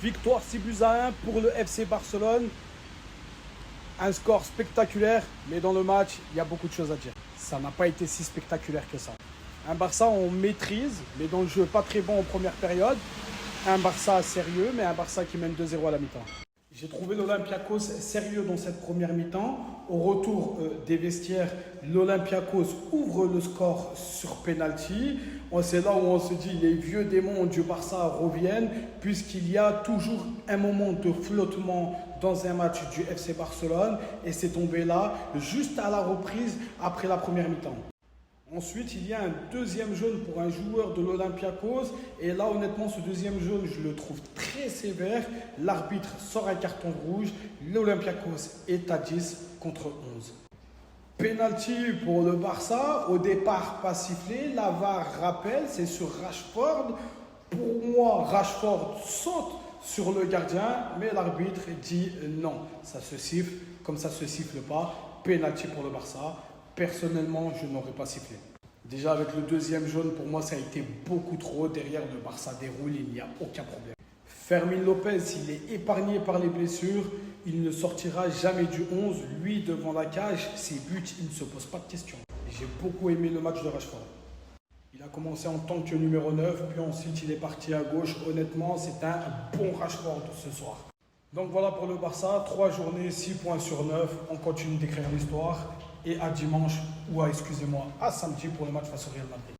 Victoire 6 buts à 1 pour le FC Barcelone. Un score spectaculaire, mais dans le match, il y a beaucoup de choses à dire. Ça n'a pas été si spectaculaire que ça. Un Barça on maîtrise, mais dans le jeu pas très bon en première période. Un Barça sérieux, mais un Barça qui mène 2-0 à la mi-temps. J'ai trouvé l'Olympiakos sérieux dans cette première mi-temps. Au retour des vestiaires, l'Olympiakos ouvre le score sur penalty. C'est là où on se dit les vieux démons du Barça reviennent, puisqu'il y a toujours un moment de flottement dans un match du FC Barcelone. Et c'est tombé là, juste à la reprise après la première mi-temps. Ensuite, il y a un deuxième jaune pour un joueur de l'Olympiakos. Et là, honnêtement, ce deuxième jaune, je le trouve très sévère. L'arbitre sort un carton rouge. L'Olympiakos est à 10 contre 11. Penalty pour le Barça. Au départ, pas sifflé. La VAR rappelle, c'est sur Rashford. Pour moi, Rashford saute sur le gardien, mais l'arbitre dit non. Ça se siffle, comme ça ne se siffle pas. Penalty pour le Barça. Personnellement, je n'aurais pas sifflé. Déjà, avec le deuxième jaune, pour moi, ça a été beaucoup trop. Derrière, le Barça déroule, il n'y a aucun problème. Fermín López, il est épargné par les blessures. Il ne sortira jamais du 11. Lui, devant la cage, ses buts, il ne se pose pas de questions. J'ai beaucoup aimé le match de Rashford. Il a commencé en tant que numéro 9, puis ensuite, il est parti à gauche. Honnêtement, c'est un bon Rashford ce soir. Donc voilà pour le Barça, 3 journées, 6 points sur 9. On continue d'écrire l'histoire. Et à dimanche, ou à samedi pour le match face au Real Madrid.